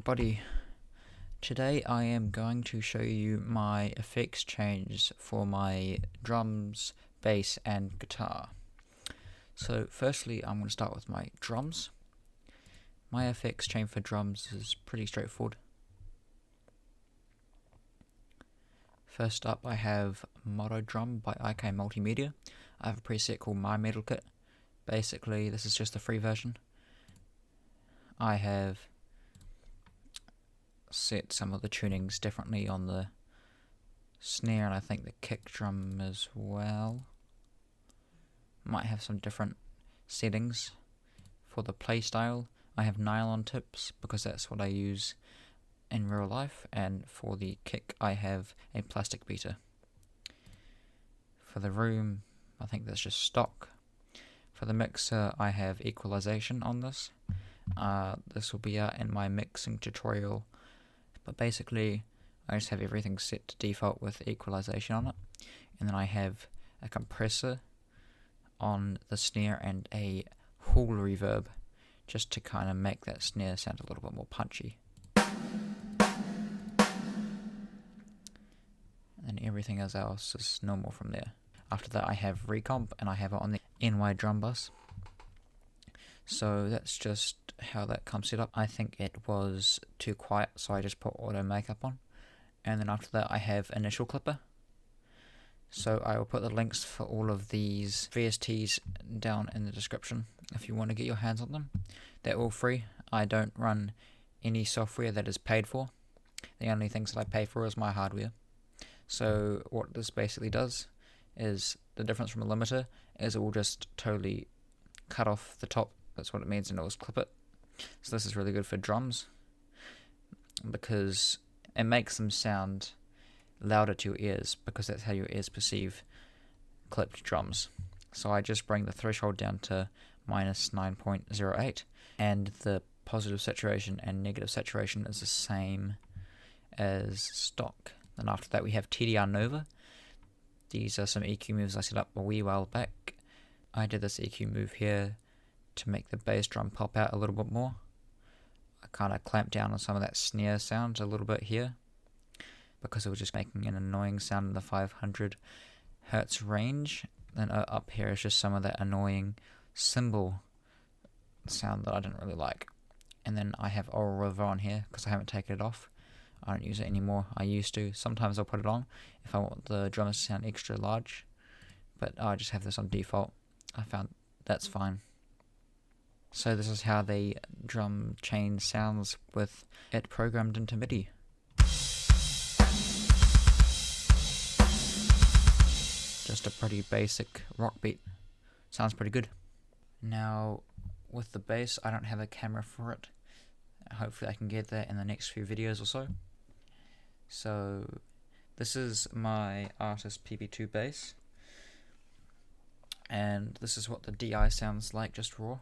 everybody, today I am going to show you my effects change for my drums, bass and guitar. So firstly I'm going to start with my drums. My effects change for drums is pretty straightforward. First up I have Modo Drum by IK Multimedia. I have a preset called My Metal Kit. Basically this is just the free version. I have set some of the tunings differently on the snare and I think the kick drum as well. Might have some different settings. For the playstyle I have nylon tips because that's what I use in real life, and for the kick I have a plastic beater. For the room I think that's just stock. For the mixer I have equalization on this. This will be out in my mixing tutorial. But basically, I just have everything set to default with equalization on it. And then I have a compressor on the snare and a hall reverb just to kind of make that snare sound a little bit more punchy. And everything else is normal from there. After that I have recomp and I have it on the NY drum bus. So that's just how that comes set up. I think it was too quiet, so I just put auto makeup on. And then after that I have initial clipper. So I will put the links for all of these VSTs down in the description if you want to get your hands on them. They're all free. I don't run any software that is paid for. The only things that I pay for is my hardware. So what this basically does is, the difference from a limiter is it will just totally cut off the top. That's what it means, and it will clip it. So this is really good for drums because it makes them sound louder to your ears, because that's how your ears perceive clipped drums. So I just bring the threshold down to minus 9.08, and the positive saturation and negative saturation is the same as stock. Then after that we have TDR Nova. These are some EQ moves I set up a wee while back. I did this EQ move here to make the bass drum pop out a little bit more. I kind of clamped down on some of that snare sound a little bit here because it was just making an annoying sound in the 500 Hertz range. Then up here is just some of that annoying cymbal sound that I didn't really like. And then I have Aural River on here because I haven't taken it off. I don't use it anymore. I used to. Sometimes I'll put it on if I want the drums to sound extra large, but I just have this on default. I found that's fine. So this is how the drum chain sounds with it programmed into MIDI. Just a pretty basic rock beat. Sounds pretty good. Now with the bass, I don't have a camera for it. Hopefully I can get that in the next few videos or so. So this is my Artist PB2 bass, and this is what the DI sounds like, just raw.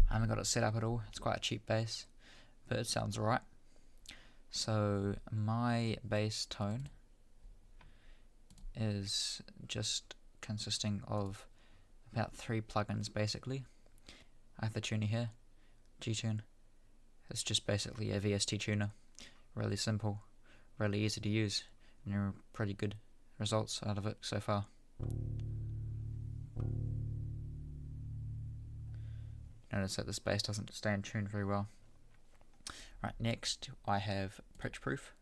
I haven't got it set up at all. It's quite a cheap bass, but it sounds alright. So my bass tone is just consisting of about 3 plugins basically. I have the tuner here, G-Tune. It's just basically a VST tuner. Really simple, really easy to use, and there are pretty good results out of it so far. Notice that this bass doesn't stay in tune very well. Right, next I have Pitch Proof.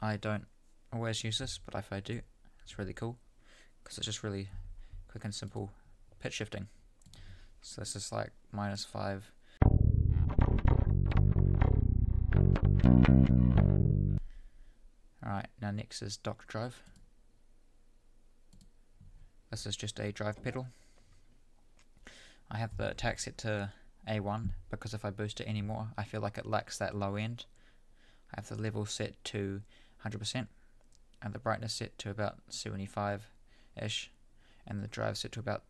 I don't always use this, but if I do, it's really cool because it's just really quick and simple pitch shifting. So this is like -5. Alright, now next is Dr. Drive. This is just a drive pedal. I have the attack set to A1 because if I boost it anymore I feel like it lacks that low end. I have the level set to 100% and the brightness set to about 75-ish and the drive set to about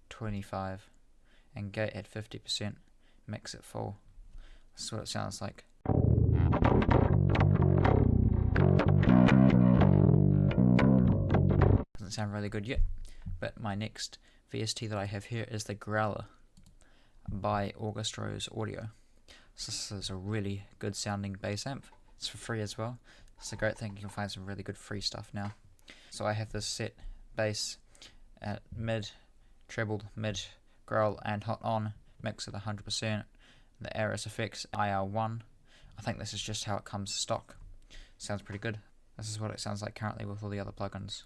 25 and gate at 50%, mix it full. That's what it sounds like. sound really good yet. But my next VST that I have here is the Growler by August Rose Audio. So this is a really good sounding bass amp. It's for free as well. It's a great thing, you can find some really good free stuff now. So I have this set bass at mid, treble, mid, growl and hot on, mix at 100%. The Aris Effects IR1. I think this is just how it comes stock. Sounds pretty good. This is what it sounds like currently with all the other plugins.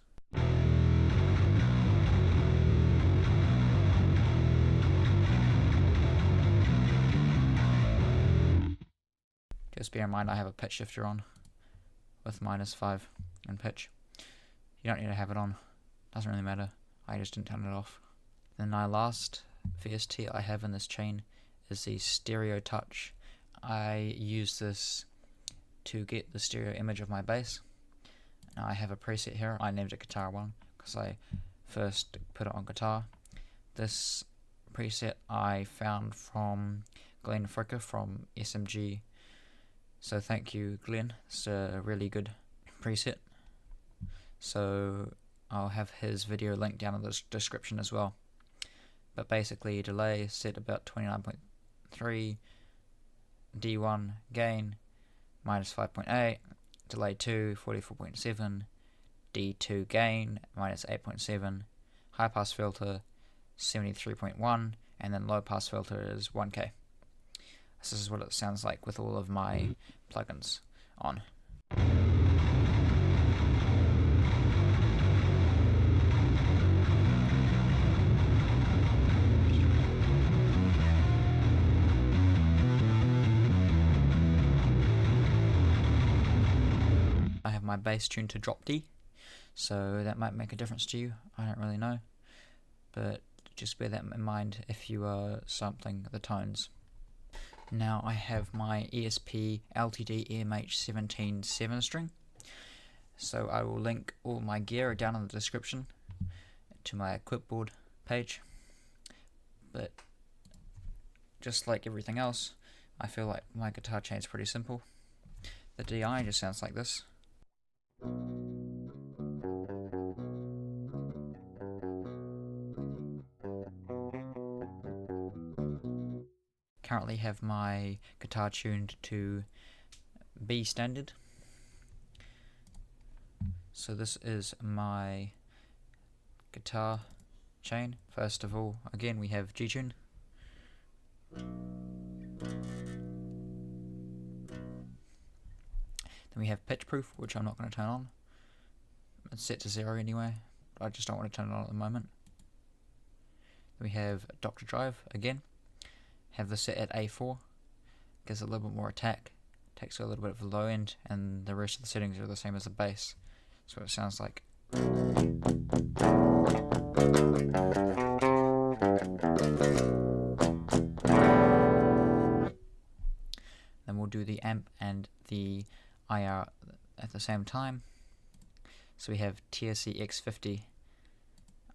Just bear in mind I have a pitch shifter on with -5 in pitch. You don't need to have it on, doesn't really matter. I just didn't turn it off. Then my last VST I have in this chain is the Stereo Touch. I use this to get the stereo image of my bass. Now I have a preset here. I named it Guitar 1 because I first put it on guitar. This preset I found from Glenn Fricker from SMG. So thank you, Glenn. It's a really good preset. So I'll have his video linked down in the description as well. But basically, delay set about 29.3, D1 gain -5.8, delay 2 44.7, D2 gain -8.7, high pass filter 73.1, and then low pass filter is 1K. This is what it sounds like with all of my plugins on. I have my bass tuned to drop D, so that might make a difference to you. I don't really know, but just bear that in mind if you are sampling the tones. Now I have my ESP LTD EMH 17 7-string, so I will link all my gear down in the description to my Equipboard page. But just like everything else, I feel like my guitar chain is pretty simple. The DI just sounds like this. Currently have my guitar tuned to B standard. So this is my guitar chain. First of all, again we have G tune. Then we have pitch proof, which I'm not going to turn on. It's set to 0 anyway. I just don't want to turn it on at the moment. Then we have Dr. Drive again. Have this set at A4, gives a little bit more attack, takes a little bit of the low end, and the rest of the settings are the same as the bass. So it sounds like. Then we'll do the amp and the IR at the same time. So we have TSC X50.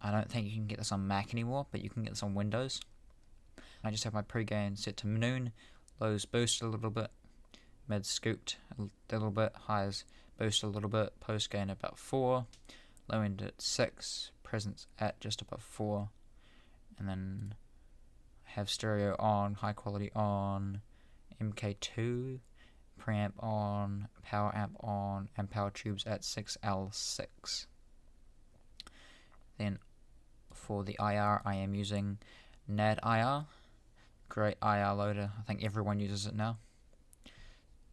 I don't think you can get this on Mac anymore, but you can get this on Windows. I just have my pre-gain set to noon, lows boosted a little bit, mid scooped a little bit, highs boosted a little bit, post gain about 4, low end at 6, presence at just above 4, and then have stereo on, high quality on, MK2, preamp on, power amp on, and power tubes at 6L6. Then for the IR, I am using NAD IR. Great IR loader. I think everyone uses it now.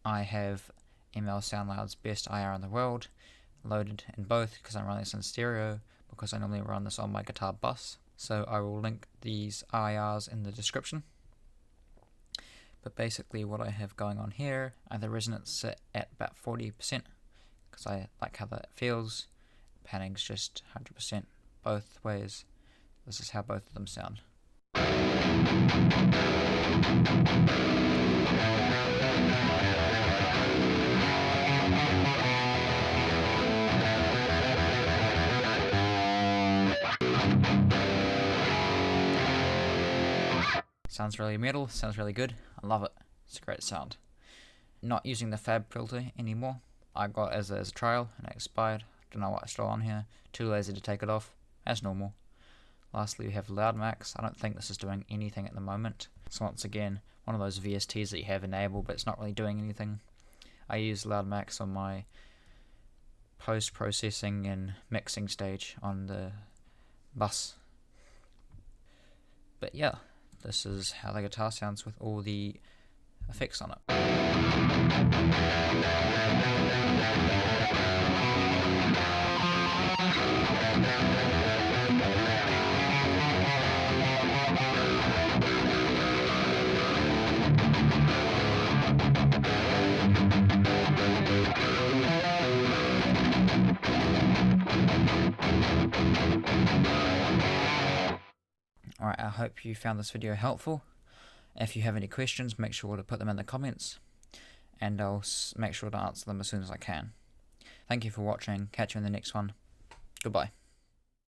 I have ML SoundLoud's best IR in the world loaded in both because I'm running this in stereo, because I normally run this on my guitar bus. So I will link these IRs in the description. But basically what I have going on here are the resonance set at about 40% because I like how that feels. Panning's just 100% both ways. This is how both of them sound. Sounds really metal, sounds really good. I love it. It's a great sound. Not using the Fab filter anymore. I got it as a trial and it expired. Don't know what's still on here. Too lazy to take it off. As normal. Lastly, we have Loud Max. I don't think this is doing anything at the moment. So once again, one of those VSTs that you have enabled, but it's not really doing anything. I use Loud Max on my post-processing and mixing stage on the bus. But yeah, this is how the guitar sounds with all the effects on it. Alright, I hope you found this video helpful. If you have any questions, make sure to put them in the comments, and I'll make sure to answer them as soon as I can. Thank you for watching. Catch you in the next one. Goodbye.